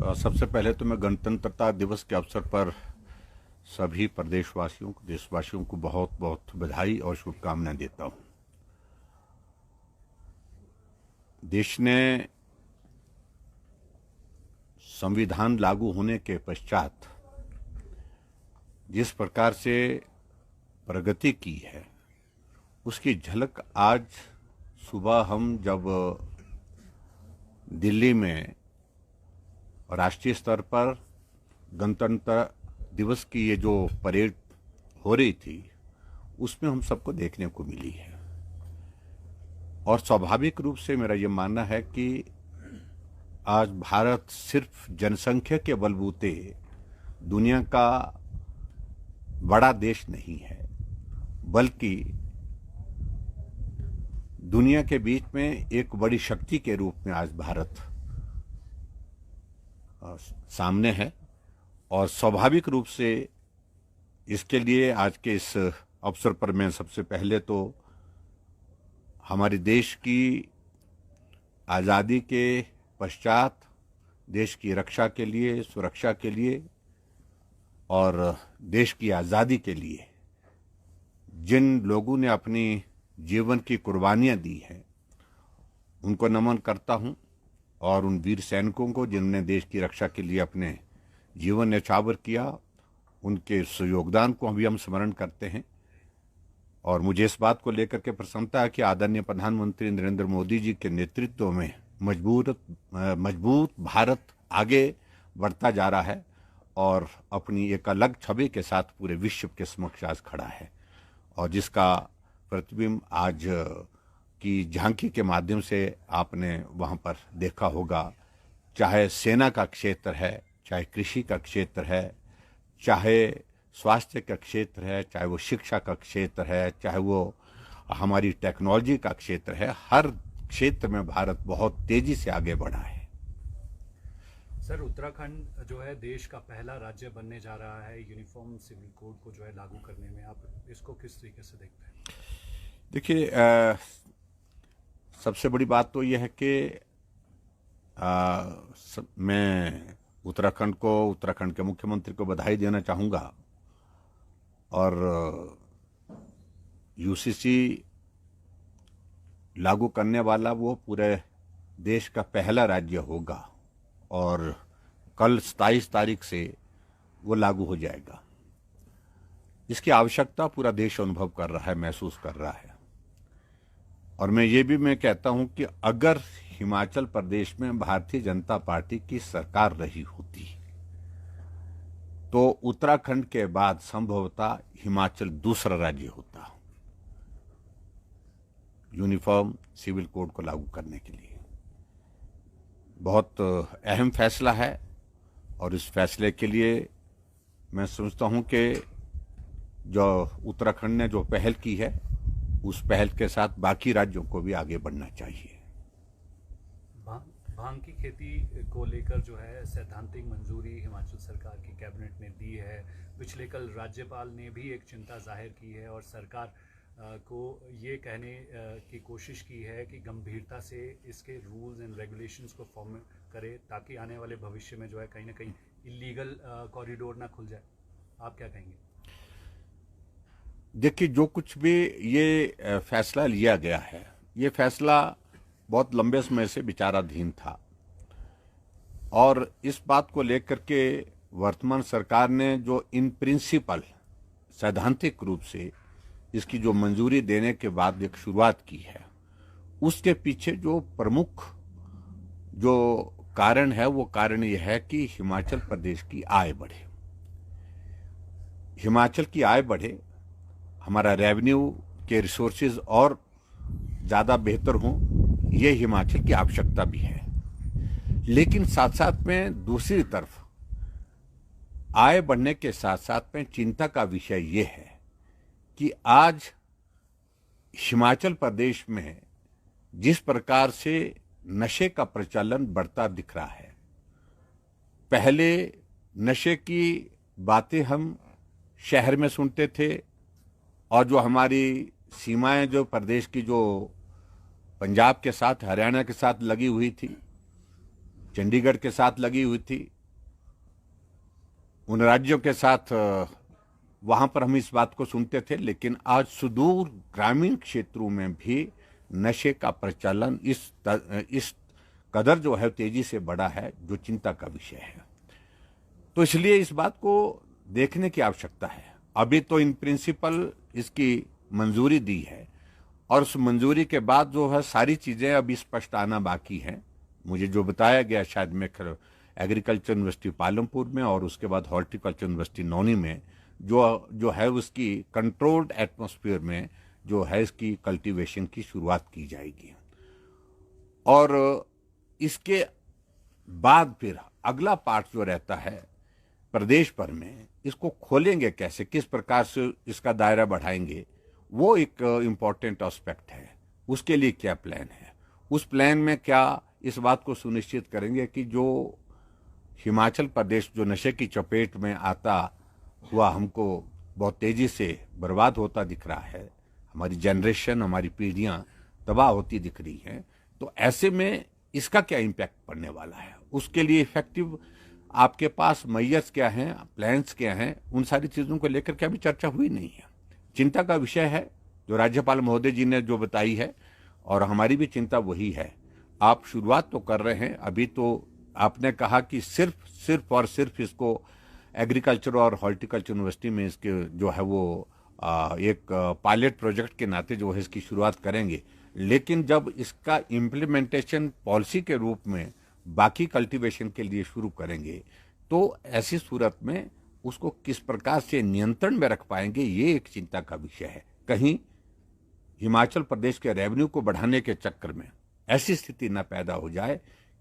सबसे पहले तो मैं गणतंत्रता दिवस के अवसर पर सभी प्रदेशवासियों को, देशवासियों को बहुत बहुत बधाई और शुभकामनाएं देता हूं। देश ने संविधान लागू होने के पश्चात जिस प्रकार से प्रगति की है, उसकी झलक आज सुबह हम जब दिल्ली में राष्ट्रीय स्तर पर गणतंत्र दिवस की ये जो परेड हो रही थी, उसमें हम सबको देखने को मिली है। और स्वाभाविक रूप से मेरा ये मानना है कि आज भारत सिर्फ जनसंख्या के बलबूते दुनिया का बड़ा देश नहीं है, बल्कि दुनिया के बीच में एक बड़ी शक्ति के रूप में आज भारत सामने है। और स्वाभाविक रूप से इसके लिए आज के इस अवसर पर मैं सबसे पहले तो हमारे देश की आज़ादी के पश्चात देश की रक्षा के लिए, सुरक्षा के लिए और देश की आज़ादी के लिए जिन लोगों ने अपनी जीवन की कुर्बानियां दी हैं, उनको नमन करता हूं। और उन वीर सैनिकों को जिन्होंने देश की रक्षा के लिए अपने जीवन न्यौछावर किया, उनके इस योगदान को अभी हम स्मरण करते हैं। और मुझे इस बात को लेकर के प्रसन्नता है कि आदरणीय प्रधानमंत्री नरेंद्र मोदी जी के नेतृत्व में मजबूत भारत आगे बढ़ता जा रहा है और अपनी एक अलग छवि के साथ पूरे विश्व के समक्ष आज खड़ा है, और जिसका प्रतिबिंब आज की झांकी के माध्यम से आपने वहाँ पर देखा होगा। चाहे सेना का क्षेत्र है, चाहे कृषि का क्षेत्र है, चाहे स्वास्थ्य का क्षेत्र है, चाहे वो शिक्षा का क्षेत्र है, चाहे वो हमारी टेक्नोलॉजी का क्षेत्र है, हर क्षेत्र में भारत बहुत तेजी से आगे बढ़ा है। सर, उत्तराखंड जो है देश का पहला राज्य बनने जा रहा है यूनिफॉर्म सिविल कोड को जो है लागू करने में, आप इसको किस तरीके से देखते हैं? देखिए, सबसे बड़ी बात तो यह है कि मैं उत्तराखंड के मुख्यमंत्री को बधाई देना चाहूँगा। और यूसीसी लागू करने वाला वो पूरे देश का पहला राज्य होगा और कल 27 तारीख से वो लागू हो जाएगा। इसकी आवश्यकता पूरा देश अनुभव कर रहा है, महसूस कर रहा है। और मैं कहता हूं कि अगर हिमाचल प्रदेश में भारतीय जनता पार्टी की सरकार रही होती तो उत्तराखंड के बाद संभवतः हिमाचल दूसरा राज्य होता यूनिफॉर्म सिविल कोड को लागू करने के लिए। बहुत अहम फैसला है और इस फैसले के लिए मैं समझता हूं कि जो उत्तराखंड ने जो पहल की है, उस पहल के साथ बाकी राज्यों को भी आगे बढ़ना चाहिए। भांग की खेती को लेकर जो है सैद्धांतिक मंजूरी हिमाचल सरकार की कैबिनेट ने दी है। पिछले कल राज्यपाल ने भी एक चिंता जाहिर की है और सरकार को ये कहने की कोशिश की है कि गंभीरता से इसके रूल्स एंड रेगुलेशंस को फॉर्म करे, ताकि आने वाले भविष्य में जो है कहीं ना कहीं इलीगल कॉरिडोर ना खुल जाए। आप क्या कहेंगे? देखिए, जो कुछ भी ये फैसला लिया गया है, ये फैसला बहुत लंबे समय से विचाराधीन था और इस बात को लेकर के वर्तमान सरकार ने जो इन प्रिंसिपल सैद्धांतिक रूप से इसकी जो मंजूरी देने के बाद एक शुरुआत की है, उसके पीछे जो प्रमुख जो कारण है, वो कारण यह है कि हिमाचल प्रदेश की आय बढ़े। हिमाचल की आय बढ़े, हमारा रेवेन्यू के रिसोर्सेज और ज़्यादा बेहतर हों, ये हिमाचल की आवश्यकता भी है। लेकिन साथ साथ में दूसरी तरफ आय बढ़ने के साथ साथ में चिंता का विषय ये है कि आज हिमाचल प्रदेश में जिस प्रकार से नशे का प्रचलन बढ़ता दिख रहा है, पहले नशे की बातें हम शहर में सुनते थे और जो हमारी सीमाएं जो प्रदेश की जो पंजाब के साथ, हरियाणा के साथ लगी हुई थी, चंडीगढ़ के साथ लगी हुई थी, उन राज्यों के साथ वहां पर हम इस बात को सुनते थे, लेकिन आज सुदूर ग्रामीण क्षेत्रों में भी नशे का प्रचलन इस कदर जो है तेजी से बढ़ा है, जो चिंता का विषय है। तो इसलिए इस बात को देखने की आवश्यकता है। अभी तो इन प्रिंसिपल इसकी मंजूरी दी है, और उस मंजूरी के बाद जो है सारी चीजें अभी स्पष्ट आना बाकी है। मुझे जो बताया गया, शायद मैं एग्रीकल्चर यूनिवर्सिटी पालमपुर में और उसके बाद हॉर्टिकल्चर यूनिवर्सिटी नौनी में जो है उसकी कंट्रोल्ड एटमॉस्फेयर में जो है इसकी कल्टीवेशन की शुरुआत की जाएगी, और इसके बाद फिर अगला पार्ट जो रहता है प्रदेश भर में, इसको खोलेंगे कैसे, किस प्रकार से इसका दायरा बढ़ाएंगे, वो एक इम्पॉर्टेंट एस्पेक्ट है। उसके लिए क्या प्लान है, उस प्लान में क्या इस बात को सुनिश्चित करेंगे कि जो हिमाचल प्रदेश जो नशे की चपेट में आता हुआ हमको बहुत तेजी से बर्बाद होता दिख रहा है, हमारी जनरेशन, हमारी पीढ़ियां तबाह होती दिख रही हैं, तो ऐसे में इसका क्या इम्पैक्ट पड़ने वाला है, उसके लिए इफेक्टिव आपके पास मैयर्स क्या हैं, प्लान्स क्या हैं, उन सारी चीज़ों को लेकर के अभी चर्चा हुई नहीं है। चिंता का विषय है जो राज्यपाल महोदय जी ने जो बताई है, और हमारी भी चिंता वही है। आप शुरुआत तो कर रहे हैं, अभी तो आपने कहा कि सिर्फ और सिर्फ इसको एग्रीकल्चर और हॉर्टिकल्चर यूनिवर्सिटी में इसके जो है वो एक पायलट प्रोजेक्ट के नाते जो है इसकी शुरुआत करेंगे, लेकिन जब इसका इम्प्लीमेंटेशन पॉलिसी के रूप में बाकी कल्टीवेशन के लिए शुरू करेंगे, तो ऐसी सूरत में उसको किस प्रकार से नियंत्रण में रख पाएंगे, ये एक चिंता का विषय है। कहीं हिमाचल प्रदेश के रेवेन्यू को बढ़ाने के चक्कर में ऐसी स्थिति न पैदा हो जाए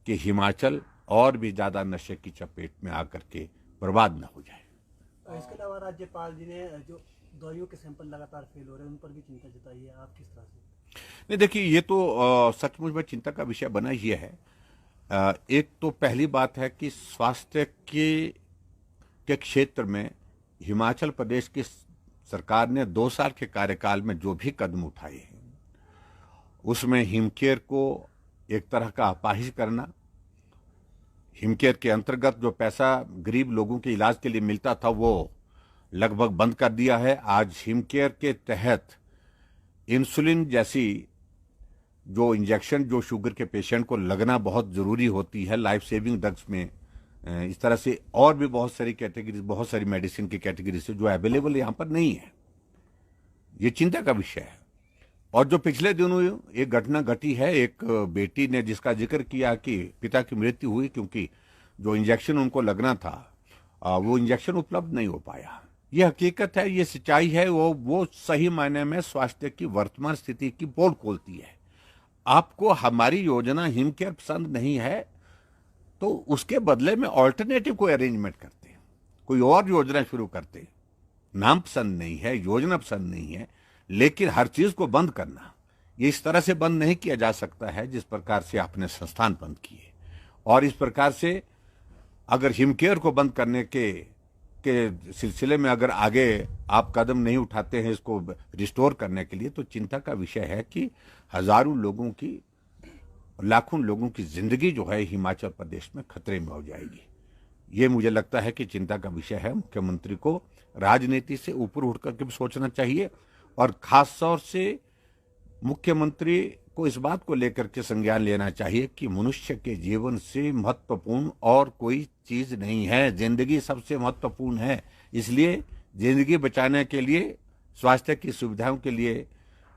कि हिमाचल और भी ज्यादा नशे की चपेट में आकर के बर्बाद न हो जाए। इसके अलावा राज्यपाल जी ने जो दवाइयों के सैंपल लगातार फेल हो रहे हैं, उन पर भी चिंता जताई है, आप किस तरह से? नहीं, देखिए, ये तो सचमुच में चिंता का विषय बना ही है। एक तो पहली बात है कि स्वास्थ्य के क्षेत्र में हिमाचल प्रदेश की सरकार ने 2 साल के कार्यकाल में जो भी कदम उठाए हैं, उसमें हिमकेयर को एक तरह का अपाहिज करना, हिमकेयर के अंतर्गत जो पैसा गरीब लोगों के इलाज के लिए मिलता था वो लगभग बंद कर दिया है। आज हिमकेयर के तहत इंसुलिन जैसी जो इंजेक्शन जो शुगर के पेशेंट को लगना बहुत जरूरी होती है, लाइफ सेविंग ड्रग्स में, इस तरह से और भी बहुत सारी कैटेगरी, बहुत सारी मेडिसिन की कैटेगरी से जो अवेलेबल यहाँ पर नहीं है, ये चिंता का विषय है। और जो पिछले दिनों एक घटना घटी है, एक बेटी ने जिसका जिक्र किया कि पिता की मृत्यु हुई क्योंकि जो इंजेक्शन उनको लगना था वो इंजेक्शन उपलब्ध नहीं हो पाया। ये हकीकत है, ये सच्चाई है, वो सही मायने में स्वास्थ्य की वर्तमान स्थिति की पोल खोलती है। आपको हमारी योजना हिमकेयर पसंद नहीं है तो उसके बदले में ऑल्टरनेटिव कोई अरेंजमेंट करते, कोई और योजना शुरू करते। नाम पसंद नहीं है, योजना पसंद नहीं है, लेकिन हर चीज को बंद करना ये इस तरह से बंद नहीं किया जा सकता है जिस प्रकार से आपने संस्थान बंद किए। और इस प्रकार से अगर हिमकेयर को बंद करने के सिलसिले में अगर आगे आप कदम नहीं उठाते हैं इसको रिस्टोर करने के लिए, तो चिंता का विषय है कि हजारों लोगों की, लाखों लोगों की जिंदगी जो है हिमाचल प्रदेश में खतरे में हो जाएगी। ये मुझे लगता है कि चिंता का विषय है। मुख्यमंत्री को राजनीति से ऊपर उठ करके भी सोचना चाहिए, और खास तौर से मुख्यमंत्री को इस बात को लेकर के संज्ञान लेना चाहिए कि मनुष्य के जीवन से महत्वपूर्ण और कोई चीज नहीं है, जिंदगी सबसे महत्वपूर्ण है। इसलिए जिंदगी बचाने के लिए, स्वास्थ्य की सुविधाओं के लिए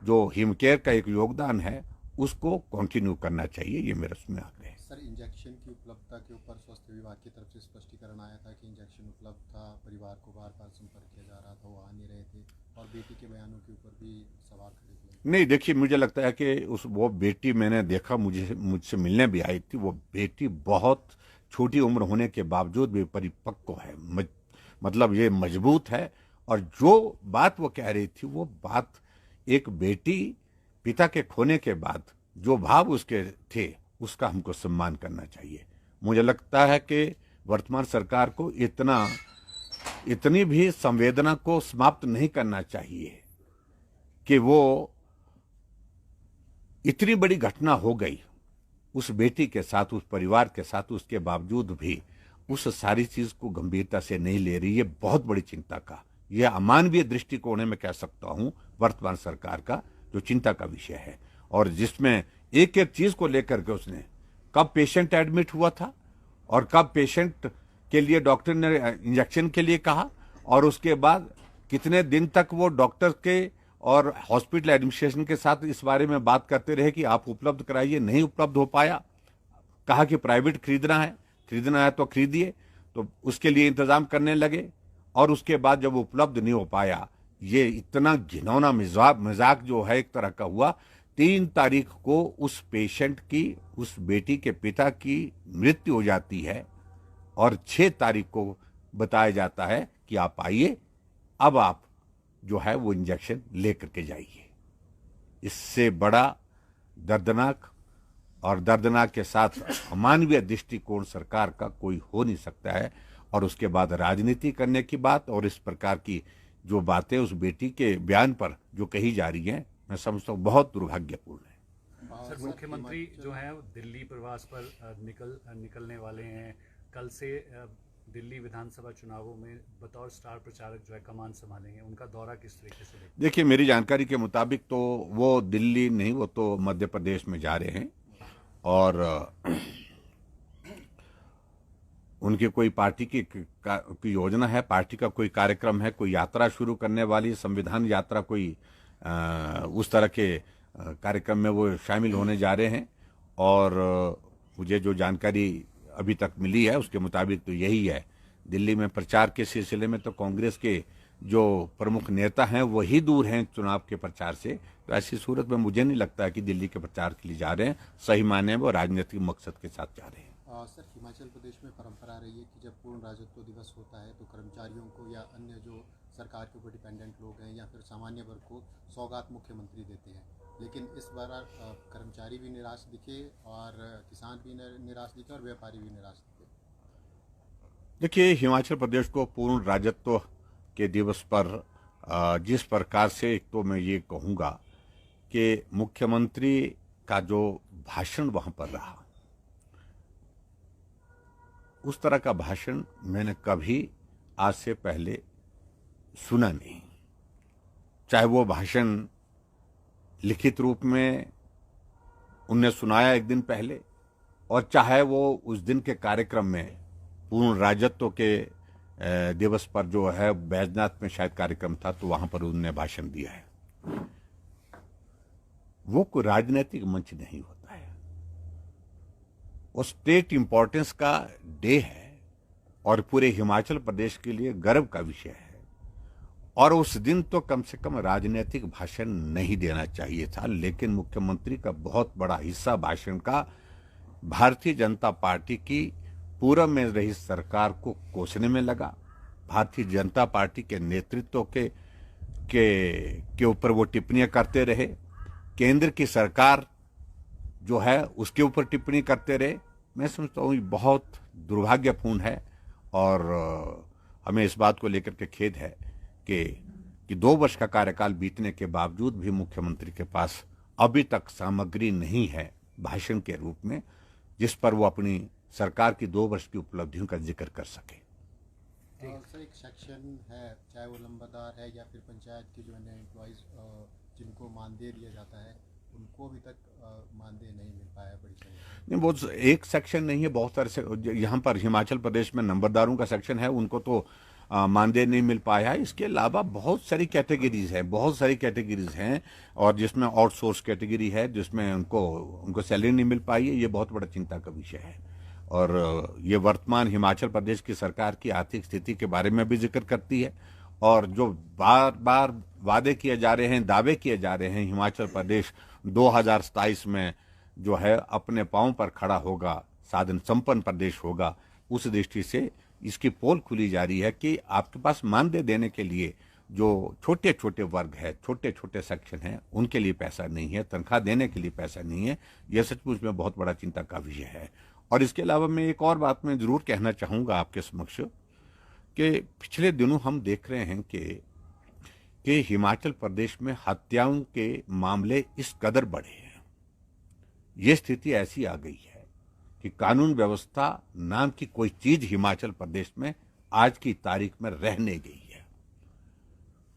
जो हिमकेयर का एक योगदान है उसको कंटिन्यू करना चाहिए, ये मेरा उसमें आग्रह है। सर, इंजेक्शन की उपलब्धता के ऊपर स्वास्थ्य विभाग की तरफ से स्पष्टीकरण आया था कि इंजेक्शन उपलब्ध था, परिवार को बार बार संपर्क किया जा रहा था, वो आ नहीं रहे थे, और बेटी के बयानों के ऊपर भी सवाल खड़े हुए। नहीं, देखिए, मुझे लगता है कि वो बेटी मैंने देखा, मुझसे मिलने भी आई थी। वो बेटी बहुत छोटी उम्र होने के बावजूद भी परिपक्व है, मतलब ये मजबूत है। और जो बात वो कह रही थी, वो बात एक बेटी पिता के खोने के बाद जो भाव उसके थे उसका हमको सम्मान करना चाहिए। मुझे लगता है कि वर्तमान सरकार को इतनी भी संवेदना को समाप्त नहीं करना चाहिए कि वो इतनी बड़ी घटना हो गई उस बेटी के साथ, उस परिवार के साथ, उसके बावजूद भी उस सारी चीज को गंभीरता से नहीं ले रही। ये बहुत बड़ी चिंता का, यह अमानवीय दृष्टिकोण है, मैं कह सकता हूं वर्तमान सरकार का, जो चिंता का विषय है। और जिसमें एक एक चीज को लेकर के उसने, कब पेशेंट एडमिट हुआ था और कब पेशेंट के लिए डॉक्टर ने इंजेक्शन के लिए कहा, और उसके बाद कितने दिन तक वो डॉक्टर के और हॉस्पिटल एडमिनिस्ट्रेशन के साथ इस बारे में बात करते रहे कि आप उपलब्ध कराइए, नहीं उपलब्ध हो पाया। कहा कि प्राइवेट खरीदना है तो खरीदिए, तो उसके लिए इंतजाम करने लगे, और उसके बाद जब उपलब्ध नहीं हो पाया, ये इतना घिनौना मजाक जो है एक तरह का हुआ। 3 तारीख को उस पेशेंट की, उस बेटी के पिता की मृत्यु हो जाती है, और 6 तारीख को बताया जाता है कि आप आइए, अब आप जो है वो इंजेक्शन लेकर के जाइए। इससे बड़ा दर्दनाक और दर्दनाक के साथ अमानवीय दृष्टिकोण सरकार का कोई हो नहीं सकता है। और उसके बाद राजनीति करने की बात और इस प्रकार की जो बातें उस बेटी के बयान पर जो कही जा रही हैं, मैं समझता हूँ बहुत दुर्भाग्यपूर्ण है। सर, मुख्यमंत्री जो है दिल्ली प्रवास पर निकलने वाले हैं। कल से दिल्ली विधानसभा चुनावों में बतौर स्टार प्रचारक जो है कमान संभालेंगे। उनका दौरा किस तरीके से देखते हैं? देखिए, मेरी जानकारी के मुताबिक तो वो दिल्ली नहीं, वो तो मध्य प्रदेश में जा रहे हैं, और उनकी कोई पार्टी की योजना है, पार्टी का कोई कार्यक्रम है, कोई यात्रा शुरू करने वाली, संविधान यात्रा, कोई उस तरह के कार्यक्रम में वो शामिल होने जा रहे हैं। और मुझे जो जानकारी अभी तक मिली है उसके मुताबिक तो यही है। दिल्ली में प्रचार के सिलसिले में तो कांग्रेस के जो प्रमुख नेता हैं वही दूर हैं चुनाव के प्रचार से, तो ऐसी सूरत में मुझे नहीं लगता है कि दिल्ली के प्रचार के लिए जा रहे हैं। सही माने में वो राजनीतिक मकसद के साथ जा रहे हैं। सर, हिमाचल प्रदेश में परंपरा रही है कि जब पूर्ण राज्यत्व दिवस होता है तो कर्मचारियों को या अन्य जो सरकार के ऊपर डिपेंडेंट लोग हैं या फिर सामान्य वर्ग को सौगात मुख्यमंत्री देते हैं, लेकिन इस बार कर्मचारी भी निराश दिखे और किसान भी निराश दिखे और व्यापारी भी निराश दिखे। देखिए, हिमाचल प्रदेश को पूर्ण राज्यत्व के दिवस पर जिस प्रकार से, एक तो मैं ये कहूँगा कि मुख्यमंत्री का जो भाषण वहाँ पर रहा, उस तरह का भाषण मैंने कभी आज से पहले सुना नहीं। चाहे वो भाषण लिखित रूप में उनने सुनाया एक दिन पहले, और चाहे वो उस दिन के कार्यक्रम में पूर्ण राज्यत्व के दिवस पर जो है बैजनाथ में शायद कार्यक्रम था, तो वहां पर उन्होंने भाषण दिया है। वो कोई राजनीतिक मंच नहीं होता है, वो स्टेट इंपॉर्टेंस का डे है और पूरे हिमाचल प्रदेश के लिए गर्व का विषय है। और उस दिन तो कम से कम राजनीतिक भाषण नहीं देना चाहिए था, लेकिन मुख्यमंत्री का बहुत बड़ा हिस्सा भाषण का भारतीय जनता पार्टी की पूर्व में रही सरकार को कोसने में लगा। भारतीय जनता पार्टी के नेतृत्व के ऊपर वो टिप्पणियां करते रहे, केंद्र की सरकार जो है उसके ऊपर टिप्पणी करते रहे। मैं समझता हूँ ये बहुत दुर्भाग्यपूर्ण है, और हमें इस बात को लेकर के खेद है कि 2 वर्ष का कार्यकाल बीतने के बावजूद भी मुख्यमंत्री के पास अभी तक सामग्री नहीं है भाषण के रूप में, जिस पर वो अपनी सरकार की 2 वर्ष की उपलब्धियों का जिक्र कर सके। सर, एक सेक्शन है, चाहे वो लंबादार है या फिर पंचायत के जो अन्य एम्प्लॉइज जिनको मानदेय दिया जाता है, उनको अभी तक मानदेय नहीं मिल पाया बड़ी संख्या। नहीं, वो एक सेक्शन नहीं है, बहुत सारे यहाँ पर हिमाचल प्रदेश में नंबरदारों का सेक्शन है, उनको तो मानदेय नहीं मिल पाया है। इसके अलावा बहुत सारी कैटेगरीज हैं, और जिसमें आउटसोर्स कैटेगरी है, जिसमें उनको सैलरी नहीं मिल पाई है। ये बहुत बड़ा चिंता का विषय है, और ये वर्तमान हिमाचल प्रदेश की सरकार की आर्थिक स्थिति के बारे में भी जिक्र करती है। और जो बार बार वादे किए जा रहे हैं, दावे किए जा रहे हैं, हिमाचल प्रदेश 2027 में जो है अपने पांव पर खड़ा होगा, साधन संपन्न प्रदेश होगा, उस दृष्टि से इसकी पोल खुली जा रही है कि आपके पास मानदेय देने के लिए जो छोटे छोटे वर्ग है, छोटे छोटे सेक्शन हैं, उनके लिए पैसा नहीं है, तनख्वाह देने के लिए पैसा नहीं है। यह सचमुच में बहुत बड़ा चिंता का विषय है। और इसके अलावा मैं एक और बात मैं जरूर कहना चाहूँगा आपके समक्ष कि पिछले दिनों हम देख रहे हैं कि हिमाचल प्रदेश में हत्याओं के मामले इस कदर बढ़े हैं ये स्थिति ऐसी आ गई है कि कानून व्यवस्था नाम की कोई चीज हिमाचल प्रदेश में आज की तारीख में रह नहीं गई है।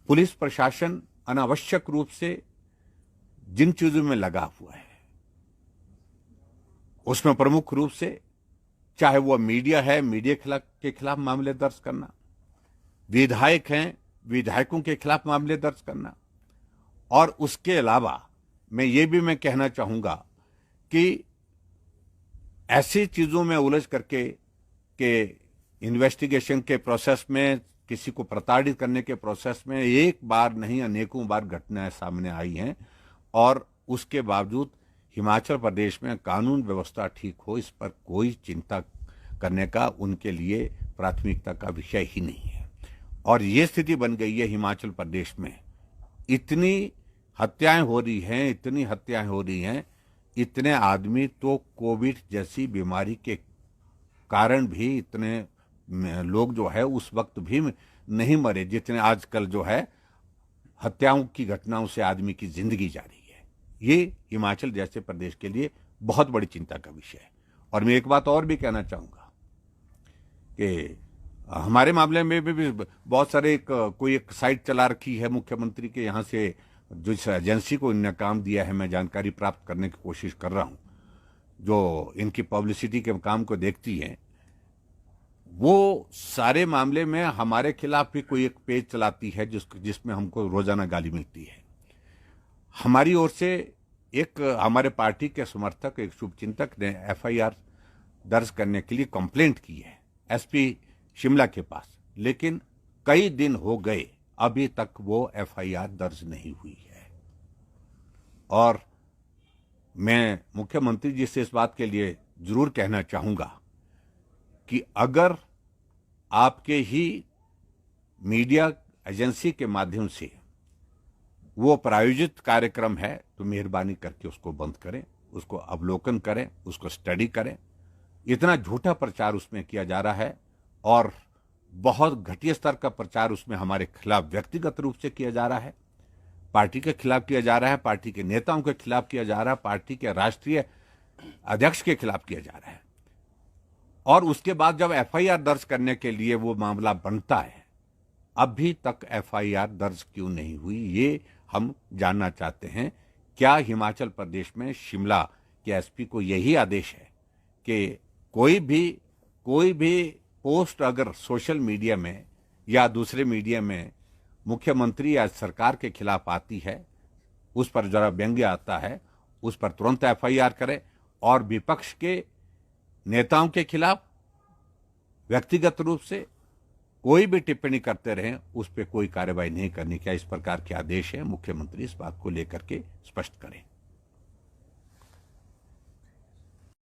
पुलिस प्रशासन अनावश्यक रूप से जिन चीजों में लगा हुआ है उसमें प्रमुख रूप से चाहे वो मीडिया है, मीडिया के खिलाफ मामले दर्ज करना, विधायक हैं, विधायकों के खिलाफ मामले दर्ज करना, और उसके अलावा मैं कहना चाहूंगा कि ऐसी चीजों में उलझ करके कि इन्वेस्टिगेशन के प्रोसेस में किसी को प्रताड़ित करने के प्रोसेस में एक बार नहीं अनेकों बार घटनाएं सामने आई हैं, और उसके बावजूद हिमाचल प्रदेश में कानून व्यवस्था ठीक हो इस पर कोई चिंता करने का उनके लिए प्राथमिकता का विषय ही नहीं है। और ये स्थिति बन गई है हिमाचल प्रदेश में, इतनी हत्याएं हो रही हैं, इतनी हत्याएं हो रही हैं, इतने आदमी तो कोविड जैसी बीमारी के कारण भी इतने लोग जो है उस वक्त भी नहीं मरे जितने आजकल जो है हत्याओं की घटनाओं से आदमी की जिंदगी जा रही है। ये हिमाचल जैसे प्रदेश के लिए बहुत बड़ी चिंता का विषय है। और मैं एक बात और भी कहना चाहूंगा कि हमारे मामले में भी बहुत सारे कोई एक साइट चला रखी है मुख्यमंत्री के यहाँ से, जिस एजेंसी को इन्होंने काम दिया है, मैं जानकारी प्राप्त करने की कोशिश कर रहा हूं, जो इनकी पब्लिसिटी के काम को देखती है, वो सारे मामले में हमारे खिलाफ भी कोई एक पेज चलाती है जिसमें हमको रोजाना गाली मिलती है। हमारी ओर से एक हमारे पार्टी के समर्थक, एक शुभचिंतक ने एफआईआर दर्ज करने के लिए कंप्लेंट की है एसपी शिमला के पास, लेकिन कई दिन हो गए अभी तक वो एफआईआर दर्ज नहीं हुई है। और मैं मुख्यमंत्री जी से इस बात के लिए जरूर कहना चाहूंगा कि अगर आपके ही मीडिया एजेंसी के माध्यम से वो प्रायोजित कार्यक्रम है तो मेहरबानी करके उसको बंद करें, उसको अवलोकन करें, उसको स्टडी करें। इतना झूठा प्रचार उसमें किया जा रहा है और बहुत घटिया स्तर का प्रचार उसमें हमारे खिलाफ व्यक्तिगत रूप से किया जा रहा है, पार्टी के खिलाफ किया जा रहा है, पार्टी के नेताओं के खिलाफ किया जा रहा है, पार्टी के राष्ट्रीय अध्यक्ष के खिलाफ किया जा रहा है। और उसके बाद जब एफआईआर दर्ज करने के लिए वो मामला बनता है, अभी तक एफआईआर दर्ज क्यों नहीं हुई, ये हम जानना चाहते हैं। क्या हिमाचल प्रदेश में शिमला के एसपी को यही आदेश है कि कोई भी पोस्ट अगर सोशल मीडिया में या दूसरे मीडिया में मुख्यमंत्री या सरकार के खिलाफ आती है, उस पर जरा व्यंग्य आता है, उस पर तुरंत एफआईआर करें, और विपक्ष के नेताओं के खिलाफ व्यक्तिगत रूप से कोई भी टिप्पणी करते रहें, उस पर कोई कार्रवाई नहीं करनी। क्या इस प्रकार के आदेश है? मुख्यमंत्री इस बात को लेकर के स्पष्ट करें।